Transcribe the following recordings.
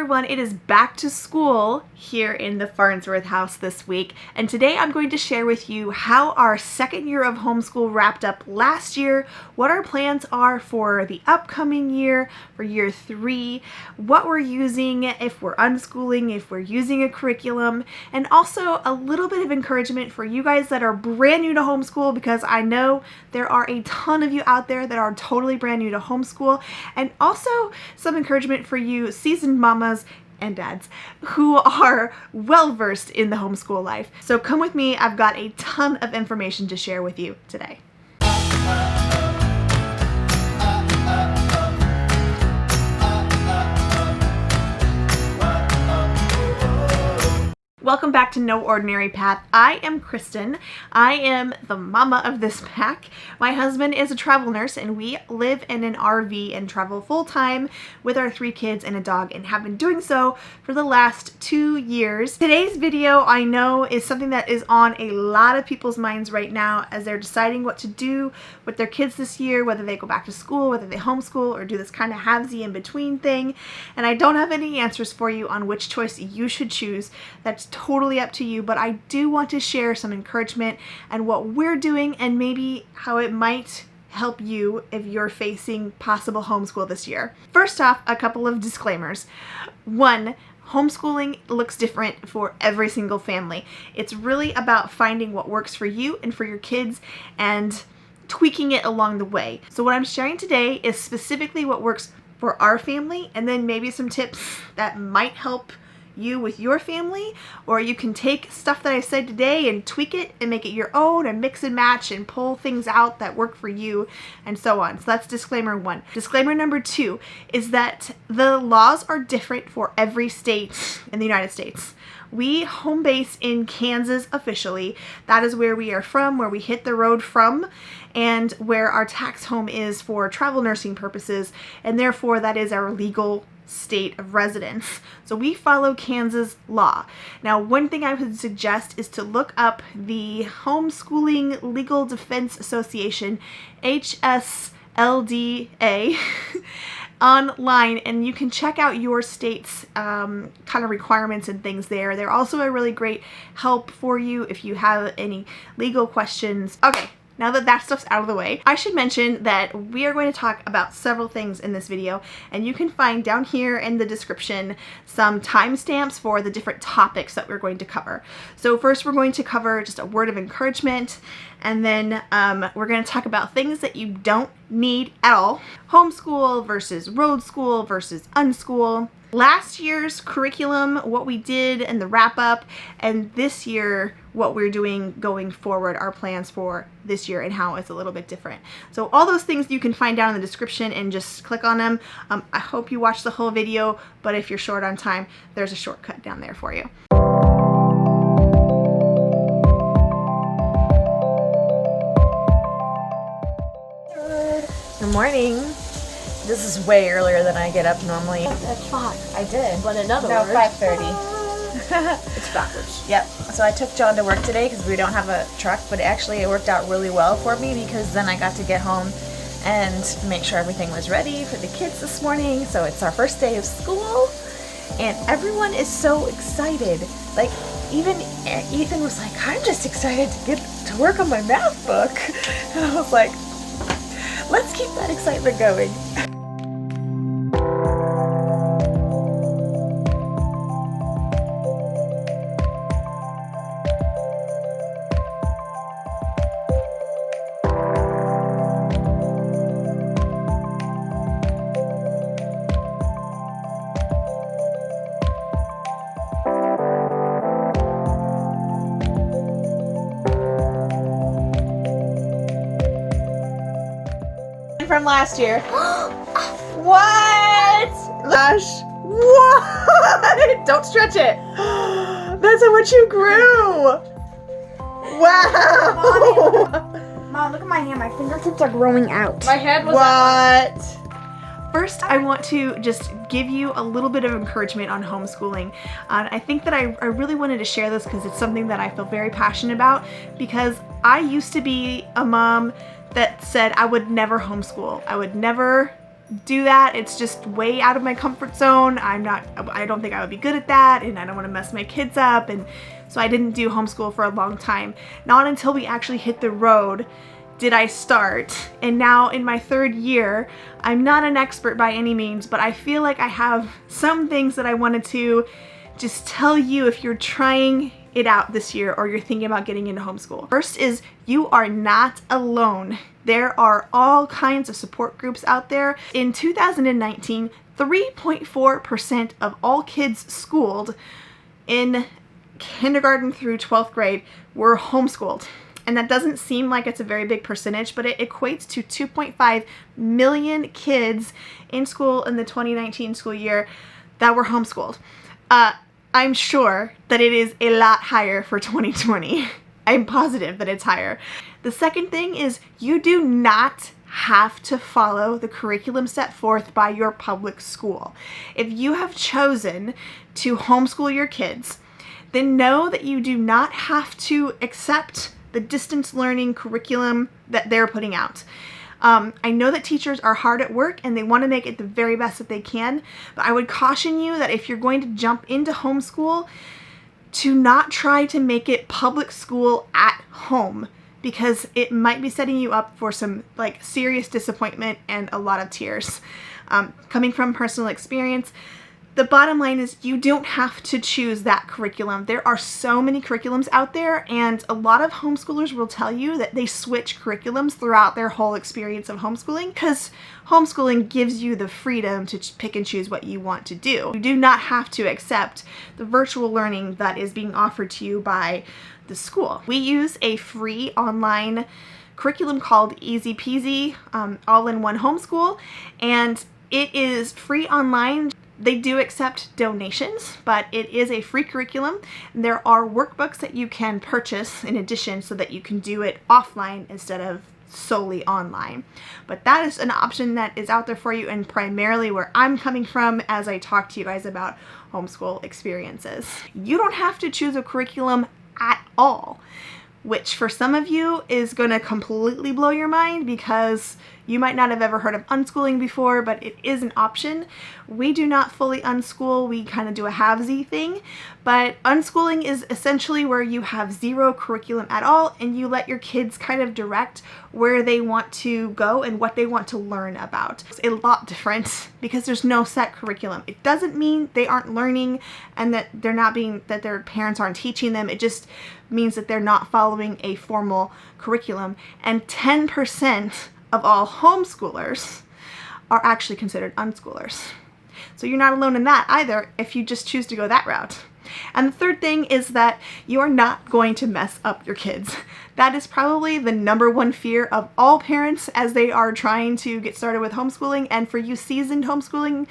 everyone, it is back to school here in the Farnsworth house this week, and today I'm going to share with you how our second year of homeschool wrapped up last year, what our plans are for the upcoming year, for year 3, what we're using, if we're unschooling, if we're using a curriculum, and also a little bit of encouragement for you guys that are brand new to homeschool, because I know there are a ton of you out there that are totally brand new to homeschool, and also some encouragement for you seasoned mamas and dads who are well versed in the homeschool life. So come with me, I've got a ton of information to share with you today. Welcome back to No Ordinary Path. I am Kristen. I am the mama of this pack. My husband is a travel nurse and we live in an RV and travel full-time with our 3 kids and a dog, and have been doing so for the last 2 years. Today's video, I know, is something that is on a lot of people's minds right now as they're deciding what to do with their kids this year, whether they go back to school, whether they homeschool, or do this kind of halvesy in between thing. And I don't have any answers for you on which choice you should choose. That's totally up to you, but I do want to share some encouragement and what we're doing and maybe how it might help you if you're facing possible homeschool this year. First off, a couple of disclaimers. 1, homeschooling looks different for every single family. It's really about finding what works for you and for your kids and tweaking it along the way. So what I'm sharing today is specifically what works for our family, and then maybe some tips that might help you with your family, or you can take stuff that I said today and tweak it and make it your own and mix and match and pull things out that work for you and so on. So that's disclaimer 1. Disclaimer number 2 is that the laws are different for every state in the United States. We home base in Kansas officially. That is where we are from, where we hit the road from, and where our tax home is for travel nursing purposes, and therefore that is our legal state of residence. So we follow Kansas law. Now, one thing I would suggest is to look up the Homeschooling Legal Defense Association, HSLDA, online, and you can check out your state's kind of requirements and things there. They're also a really great help for you if you have any legal questions. Okay. Now that that stuff's out of the way, I should mention that we are going to talk about several things in this video, and you can find down here in the description some timestamps for the different topics that we're going to cover. So first we're going to cover just a word of encouragement, and then we're going to talk about things that you don't need at all. Homeschool versus Roadschool versus Unschool. Last year's curriculum, what we did and the wrap up, and this year what we're doing going forward, our plans for this year and how it's a little bit different. So all those things you can find down in the description and just click on them. I hope you watch the whole video, but if you're short on time, there's a shortcut down there for you. Good morning. This is way earlier than I get up normally. At 5. I did. But in other words, 5:30. It's backwards. Yep. So I took John to work today because we don't have a truck, but actually it worked out really well for me because then I got to get home and make sure everything was ready for the kids this morning. So it's our first day of school and everyone is so excited. Like, even Ethan was like, I'm just excited to get to work on my math book. And I was like, let's keep that excitement going. From last year. What? Gosh. What? Don't stretch it. That's how much you grew. Wow. Mom, look at my hand. My fingertips are growing out. My head was what? First, I want to just give you a little bit of encouragement on homeschooling. I think that I really wanted to share this because it's something that I feel very passionate about, because I used to be a mom that said I would never homeschool. I would never do that. It's just way out of my comfort zone. I don't think I would be good at that, and I don't want to mess my kids up, and so I didn't do homeschool for a long time. Not until we actually hit the road did I start, and now in my 3rd year, I'm not an expert by any means, but I feel like I have some things that I wanted to just tell you if you're trying it out this year or you're thinking about getting into homeschool. First is, you are not alone. There are all kinds of support groups out there. In 2019, 3.4% of all kids schooled in kindergarten through 12th grade were homeschooled. And that doesn't seem like it's a very big percentage, but it equates to 2.5 million kids in school in the 2019 school year that were homeschooled. I'm sure that it is a lot higher for 2020. I'm positive that it's higher. The second thing is, you do not have to follow the curriculum set forth by your public school. If you have chosen to homeschool your kids, then know that you do not have to accept the distance learning curriculum that they're putting out. I know that teachers are hard at work and they want to make it the very best that they can, but I would caution you that if you're going to jump into homeschool, to not try to make it public school at home, because it might be setting you up for some serious disappointment and a lot of tears. Coming from personal experience, the bottom line is you don't have to choose that curriculum. There are so many curriculums out there, and a lot of homeschoolers will tell you that they switch curriculums throughout their whole experience of homeschooling, because homeschooling gives you the freedom to pick and choose what you want to do. You do not have to accept the virtual learning that is being offered to you by the school. We use a free online curriculum called Easy Peasy All-in-One Homeschool, and it is free online. They do accept donations, but it is a free curriculum. There are workbooks that you can purchase in addition so that you can do it offline instead of solely online. But that is an option that is out there for you, and primarily where I'm coming from as I talk to you guys about homeschool experiences. You don't have to choose a curriculum at all, which for some of you is going to completely blow your mind, because you might not have ever heard of unschooling before, but it is an option. We do not fully unschool. We kind of do a halvesy thing, but unschooling is essentially where you have zero curriculum at all, and you let your kids kind of direct where they want to go and what they want to learn about. It's a lot different because there's no set curriculum. It doesn't mean they aren't learning and that that their parents aren't teaching them. It just means that they're not following a formal curriculum. And 10% of all homeschoolers are actually considered unschoolers. So you're not alone in that either if you just choose to go that route. And the third thing is that you are not going to mess up your kids. That is probably the #1 fear of all parents as they are trying to get started with homeschooling. And for you seasoned homeschooling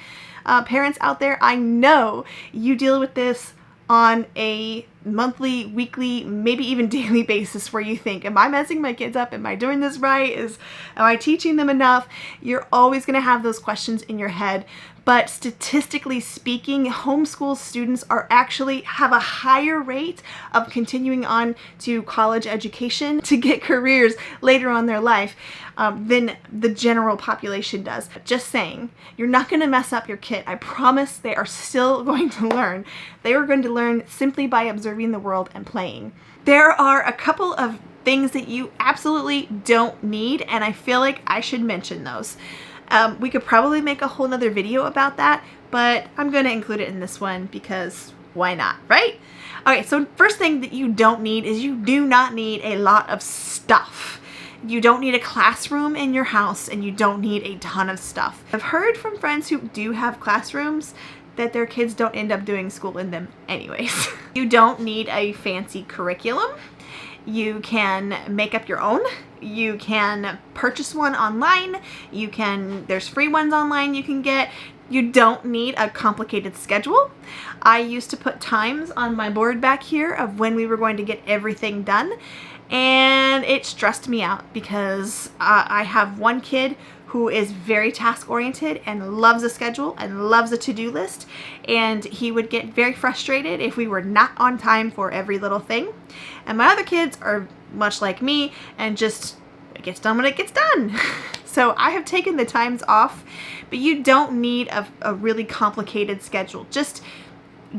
parents out there, I know you deal with this on a monthly, weekly, maybe even daily basis, where you think, am I messing my kids up? Am I doing this right? Am I teaching them enough? You're always going to have those questions in your head. But statistically speaking, homeschool students actually have a higher rate of continuing on to college education to get careers later on in their life than the general population does. Just saying, you're not going to mess up your kid. I promise they are still going to learn. They are going to learn simply by observing the world and playing. There are a couple of things that you absolutely don't need, and I feel like I should mention those. We could probably make a whole nother video about that, but I'm going to include it in this one because why not, right? Okay, so first thing that you don't need is you do not need a lot of stuff. You don't need a classroom in your house, and you don't need a ton of stuff. I've heard from friends who do have classrooms that their kids don't end up doing school in them anyways. You don't need a fancy curriculum. You can make up your own. You can purchase one online. There's free ones online you can get. You don't need a complicated schedule. I used to put times on my board back here of when we were going to get everything done, and it stressed me out because I have one kid who is very task oriented and loves a schedule and loves a to-do list, and he would get very frustrated if we were not on time for every little thing. And my other kids are much like me and just, it gets done when it gets done. So I have taken the times off but you don't need a really complicated schedule. Just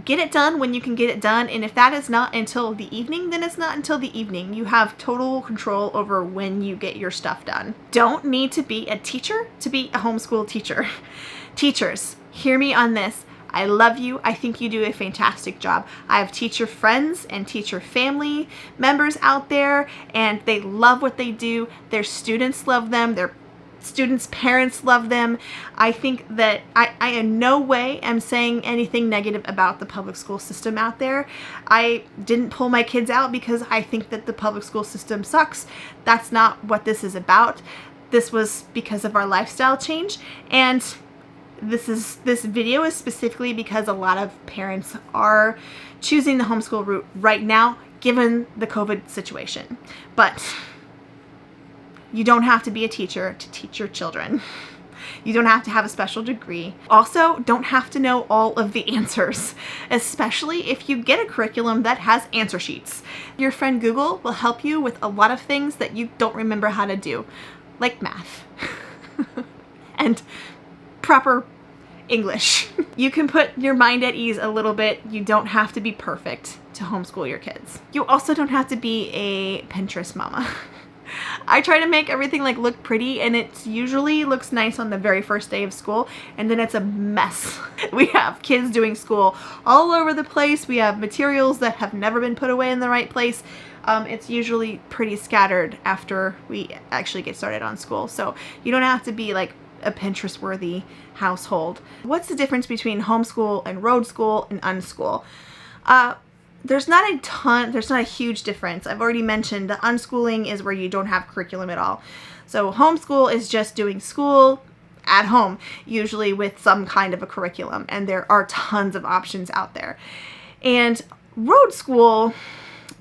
get it done when you can get it done, and if that is not until the evening, then it's not until the evening. You have total control over when you get your stuff done. Don't need to be a teacher to be a homeschool teacher. Teachers, hear me on this. I love you. I think you do a fantastic job. I have teacher friends and teacher family members out there, and they love what they do. Their students love them. Their students' parents love them. I think that I in no way am saying anything negative about the public school system out there. I didn't pull my kids out because I think that the public school system sucks. That's not what this is about. This was because of our lifestyle change, and this video is specifically because a lot of parents are choosing the homeschool route right now given the COVID situation. But you don't have to be a teacher to teach your children. You don't have to have a special degree. Also, don't have to know all of the answers, especially if you get a curriculum that has answer sheets. Your friend Google will help you with a lot of things that you don't remember how to do, like math and proper English. You can put your mind at ease a little bit. You don't have to be perfect to homeschool your kids. You also don't have to be a Pinterest mama. I try to make everything like look pretty, and it usually looks nice on the very first day of school, and then it's a mess. We have kids doing school all over the place. We have materials that have never been put away in the right place. It's usually pretty scattered after we actually get started on school. So you don't have to be like a Pinterest-worthy household. What's the difference between homeschool and Roadschool and Unschool? There's not a huge difference. I've already mentioned the unschooling is where you don't have curriculum at all. So homeschool is just doing school at home, usually with some kind of a curriculum, and there are tons of options out there. And Roadschool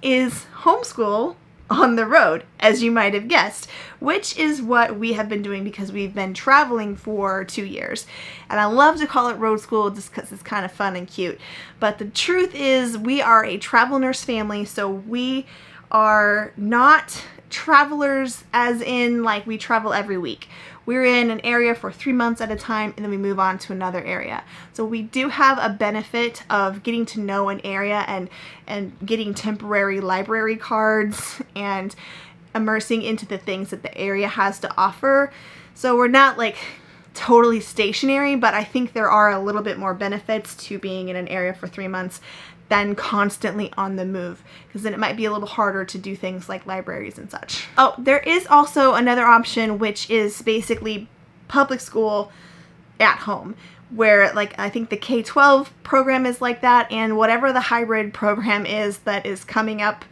is homeschool on the road, as you might have guessed, which is what we have been doing because we've been traveling for 2 years. And I love to call it road school just because it's kind of fun and cute. But the truth is we are a travel nurse family, so we are not travelers as in like we travel every week. We're in an area for 3 months at a time, and then we move on to another area. So we do have a benefit of getting to know an area and getting temporary library cards and immersing into the things that the area has to offer. So we're not like totally stationary, but I think there are a little bit more benefits to being in an area for 3 months than constantly on the move, because then it might be a little harder to do things like libraries and such. Oh, there is also another option, which is basically public school at home, where like I think the K-12 program is like that, and whatever the hybrid program is that is coming up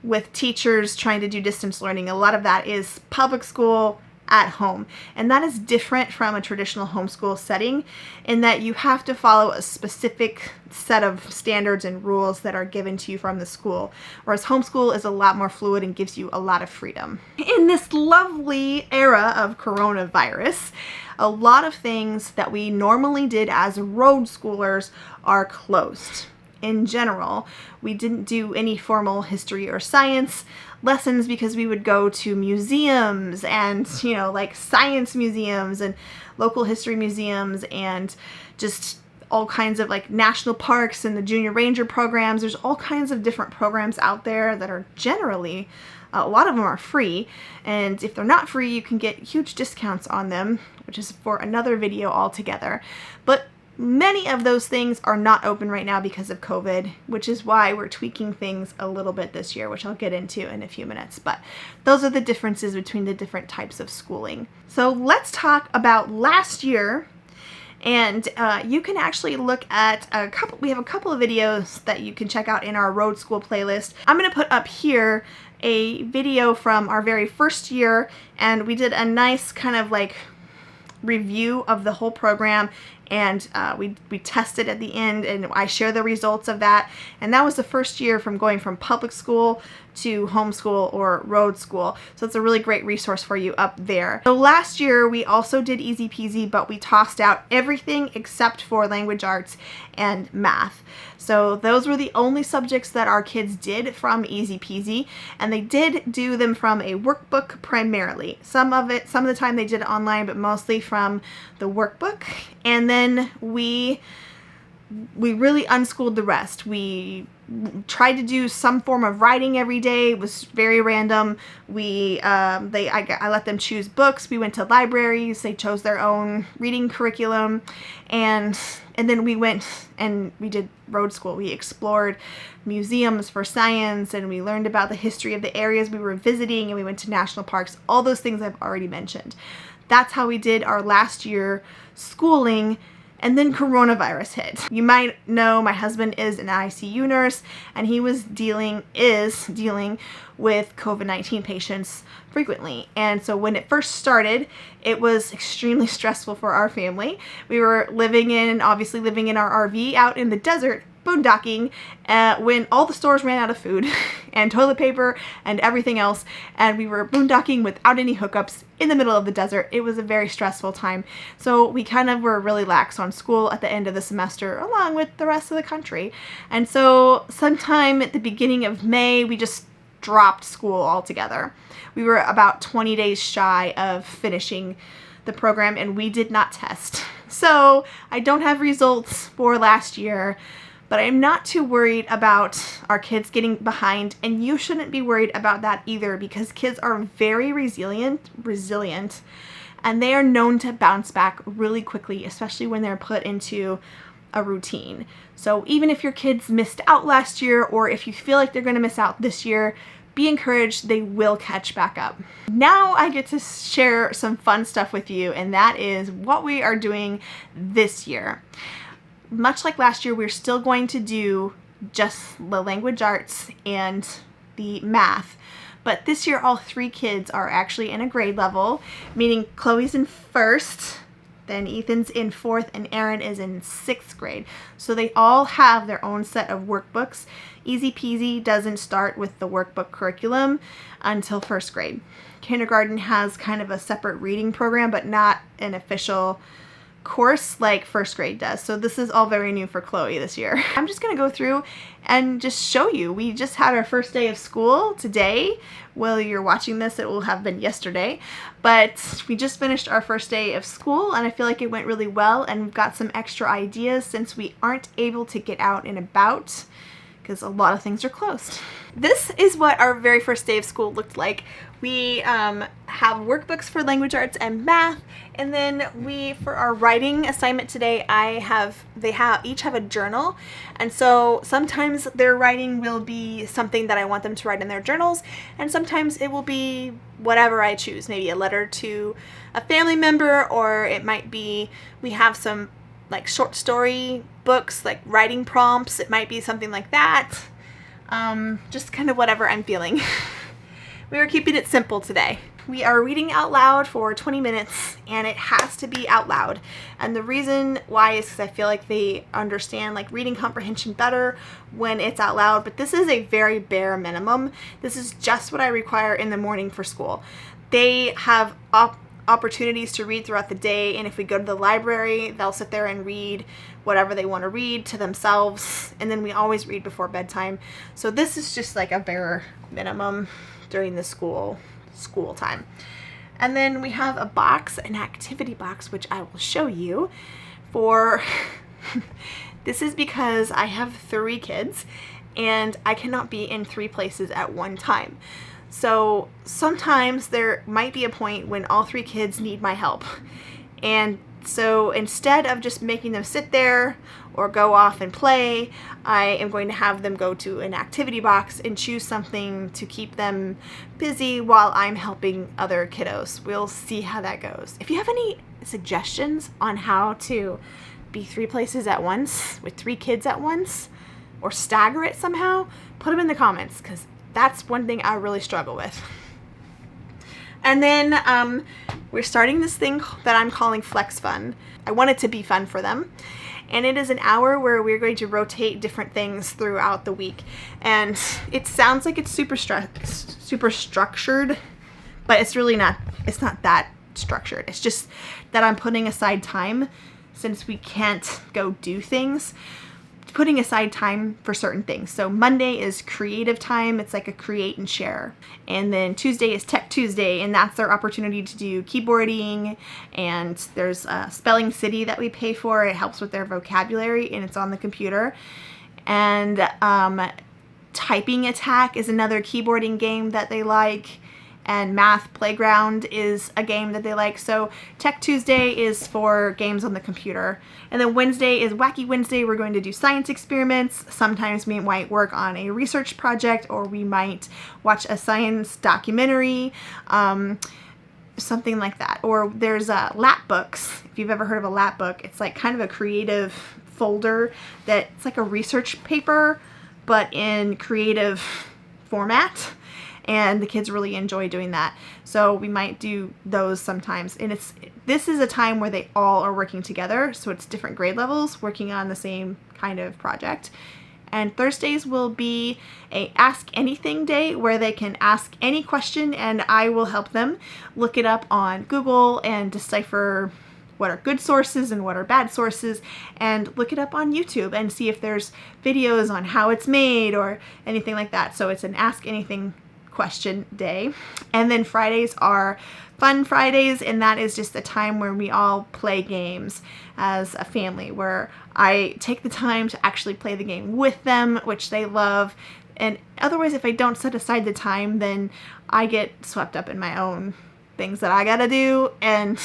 with teachers trying to do distance learning, a lot of that is public school at home. And that is different from a traditional homeschool setting in that you have to follow a specific set of standards and rules that are given to you from the school, whereas homeschool is a lot more fluid and gives you a lot of freedom. In this lovely era of coronavirus, a lot of things that we normally did as road schoolers are closed. In general, we didn't do any formal history or science lessons because we would go to museums and, you know, like science museums and local history museums and just all kinds of like national parks and the junior ranger programs. There's all kinds of different programs out there that are generally, a lot of them are free, and if they're not free, you can get huge discounts on them, which is for another video altogether. But many of those things are not open right now because of COVID, which is why we're tweaking things a little bit this year, which I'll get into in a few minutes. But those are the differences between the different types of schooling. So let's talk about last year. And you can actually look at we have a couple of videos that you can check out in our Road School playlist. I'm going to put up here a video from our very first year, and we did a nice kind of like review of the whole program and we tested at the end, and I share the results of that. And that was the first year from going from public school to homeschool or road school. So it's a really great resource for you up there. So last year we also did easy peasy, but we tossed out everything except for language arts and math. So those were the only subjects that our kids did from easy peasy, and they did do them from a workbook primarily. Some of the time they did it online, but mostly from the workbook. And then we really unschooled the rest. We tried to do some form of writing every day. It was very random. I let them choose books. We went to libraries. They chose their own reading curriculum, and then we went and we did road school. We explored museums for science, and we learned about the history of the areas we were visiting, and we went to national parks. All those things I've already mentioned. That's how we did our last year schooling. And then coronavirus hit. You might know my husband is an ICU nurse, and he is dealing with COVID-19 patients frequently. And so when it first started, it was extremely stressful for our family. We were living in our RV out in the desert, boondocking, when all the stores ran out of food and toilet paper and everything else, and we were boondocking without any hookups in the middle of the desert. It was a very stressful time. So we kind of were really lax on school at the end of the semester, along with the rest of the country. And so sometime at the beginning of May, we just dropped school altogether. We were about 20 days shy of finishing the program, and we did not test. So I don't have results for last year, but I'm not too worried about our kids getting behind, and you shouldn't be worried about that either, because kids are very resilient, and they are known to bounce back really quickly, especially when they're put into a routine. So even if your kids missed out last year, or if you feel like they're going to miss out this year, be encouraged, they will catch back up. Now I get to share some fun stuff with you, and that is what we are doing this year. Much like last year, we're still going to do just the language arts and the math. But this year, all three kids are actually in a grade level, meaning Chloe's in first, then Ethan's in fourth, and Aaron is in sixth grade. So they all have their own set of workbooks. Easy peasy doesn't start with the workbook curriculum until first grade. Kindergarten has kind of a separate reading program, but not an official course like first grade does. So this is all very new for Chloe this year. I'm just gonna go through and just show you. We just had our first day of school today. While you're watching this, it will have been yesterday, but we just finished our first day of school, and I feel like it went really well, and we've got some extra ideas since we aren't able to get out and about because a lot of things are closed. This is what our very first day of school looked like. We have workbooks for language arts and math, and then for our writing assignment today, they each have a journal, and so sometimes their writing will be something that I want them to write in their journals, and sometimes it will be whatever I choose, maybe a letter to a family member, or it might be, we have some like short story books, like writing prompts. It might be something like that. Just kind of whatever I'm feeling. We are keeping it simple today. We are reading out loud for 20 minutes, and it has to be out loud. And the reason why is because I feel like they understand like reading comprehension better when it's out loud, but this is a very bare minimum. This is just what I require in the morning for school. They have opportunities to read throughout the day, and if we go to the library, they'll sit there and read whatever they want to read to themselves, and then we always read before bedtime. So this is just like a bare minimum during the school time. And then we have a box, an activity box, which I will show you for this is because I have 3 kids and I cannot be in 3 places at one time. So sometimes there might be a point when all 3 kids need my help. And so instead of just making them sit there or go off and play, I am going to have them go to an activity box and choose something to keep them busy while I'm helping other kiddos. We'll see how that goes. If you have any suggestions on how to be 3 places at once with 3 kids at once, or stagger it somehow, put them in the comments, because that's one thing I really struggle with. And then we're starting this thing that I'm calling Flex Fun. I want it to be fun for them. And it is an hour where we're going to rotate different things throughout the week. And it sounds like it's super structured, but it's really not. It's not that structured. It's just that I'm putting aside time, since we can't go do things, putting aside time for certain things. So Monday is creative time. It's like a create and share. And then Tuesday is Tech Tuesday, and that's their opportunity to do keyboarding. And there's Spelling City that we pay for. It helps with their vocabulary, and it's on the computer. And Typing Attack is another keyboarding game that they like. And Math Playground is a game that they like. So Tech Tuesday is for games on the computer. And then Wednesday is Wacky Wednesday. We're going to do science experiments. Sometimes we might work on a research project, or we might watch a science documentary, something like that. Or there's lap books. If you've ever heard of a lap book, it's like kind of a creative folder that's like a research paper, but in creative format. And the kids really enjoy doing that. So we might do those sometimes. And this is a time where they all are working together. So it's different grade levels working on the same kind of project. And Thursdays will be a Ask Anything day, where they can ask any question and I will help them look it up on Google and decipher what are good sources and what are bad sources, and look it up on YouTube and see if there's videos on how it's made or anything like that. So it's an Ask Anything question day. And then Fridays are Fun Fridays, and that is just a time where we all play games as a family, where I take the time to actually play the game with them, which they love. And otherwise, if I don't set aside the time, then I get swept up in my own things that I gotta do, and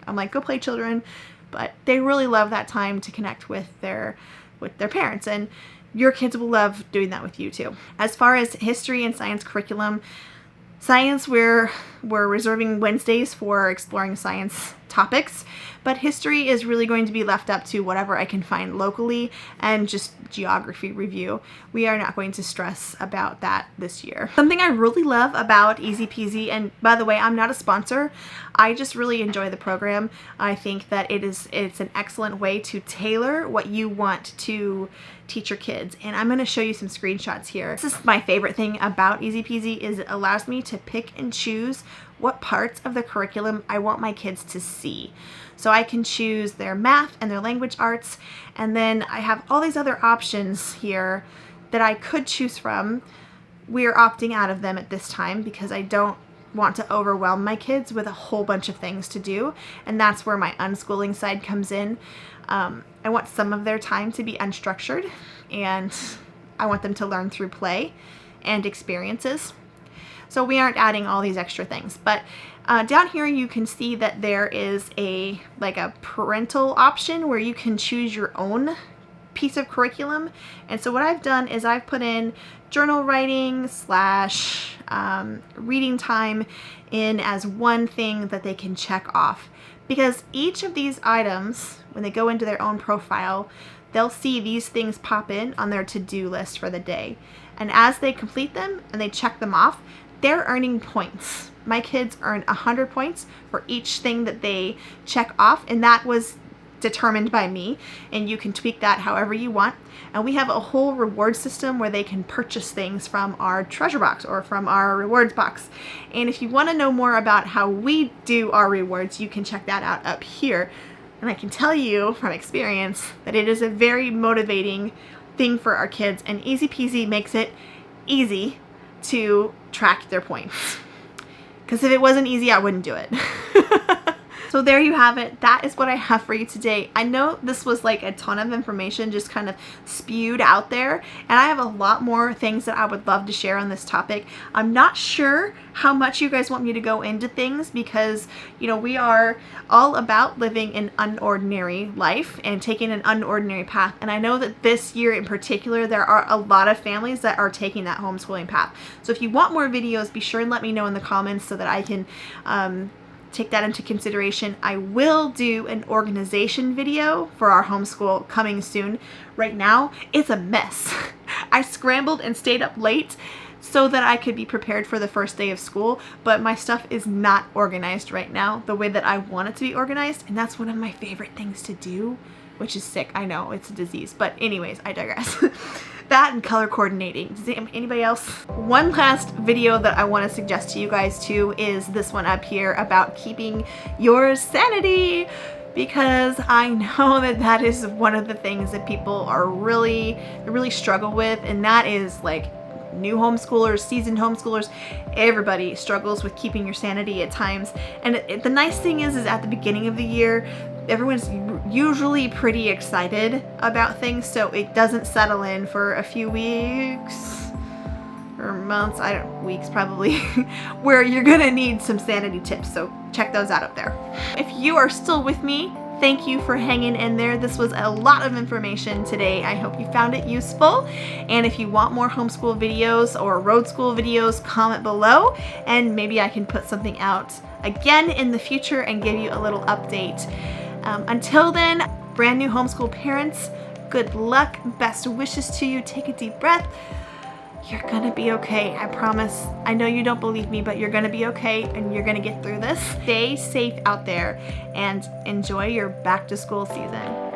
I'm like, go play, children. But they really love that time to connect with their parents, and your kids will love doing that with you too. As far as history and science curriculum, science, we're reserving Wednesdays for exploring science topics, but history is really going to be left up to whatever I can find locally, and just geography review. We are not going to stress about that this year. Something I really love about Easy Peasy, and by the way, I'm not a sponsor, I just really enjoy the program. I think that it's an excellent way to tailor what you want to teach your kids. And I'm going to show you some screenshots here. This is my favorite thing about Easy Peasy, is it allows me to pick and choose what parts of the curriculum I want my kids to see. So I can choose their math and their language arts, and then I have all these other options here that I could choose from. We're opting out of them at this time because I don't want to overwhelm my kids with a whole bunch of things to do, and that's where my unschooling side comes in. I want some of their time to be unstructured, and I want them to learn through play and experiences. So we aren't adding all these extra things, but down here you can see that there is a parental option where you can choose your own piece of curriculum. And so what I've done is I've put in journal writing / reading time in as one thing that they can check off, because each of these items, when they go into their own profile, they'll see these things pop in on their to-do list for the day. And as they complete them and they check them off, they're earning points. My kids earn 100 points for each thing that they check off, and that was determined by me, and you can tweak that however you want. And we have a whole reward system where they can purchase things from our treasure box or from our rewards box. And if you want to know more about how we do our rewards, you can check that out up here. And I can tell you from experience that it is a very motivating thing for our kids, and Easy Peasy makes it easy to track their points. Because if it wasn't easy, I wouldn't do it. So there you have it. That is what I have for you today. I know this was like a ton of information just kind of spewed out there, and I have a lot more things that I would love to share on this topic. I'm not sure how much you guys want me to go into things, because we are all about living an unordinary life and taking an unordinary path. And I know that this year in particular, there are a lot of families that are taking that homeschooling path. So if you want more videos, be sure and let me know in the comments so that I can take that into consideration. I will do an organization video for our homeschool coming soon. Right now, it's a mess. I scrambled and stayed up late so that I could be prepared for the first day of school, but my stuff is not organized right now the way that I want it to be organized, and that's one of my favorite things to do, which is sick. I know, it's a disease, but anyways, I digress. That and color coordinating. Does anybody else? One last video that I want to suggest to you guys too is this one up here about keeping your sanity, because I know that that is one of the things that people are really struggle with, and that is like new homeschoolers, seasoned homeschoolers, everybody struggles with keeping your sanity at times. And the nice thing is at the beginning of the year, everyone's usually pretty excited about things, so it doesn't settle in for a few weeks or months, weeks probably, where you're gonna need some sanity tips, so check those out up there. If you are still with me, thank you for hanging in there. This was a lot of information today. I hope you found it useful. And if you want more homeschool videos or road school videos, comment below, and maybe I can put something out again in the future and give you a little update. Until then, brand new homeschool parents, good luck, best wishes to you. Take a deep breath. You're gonna be okay, I promise. I know you don't believe me, but you're gonna be okay and you're gonna get through this. Stay safe out there and enjoy your back to school season.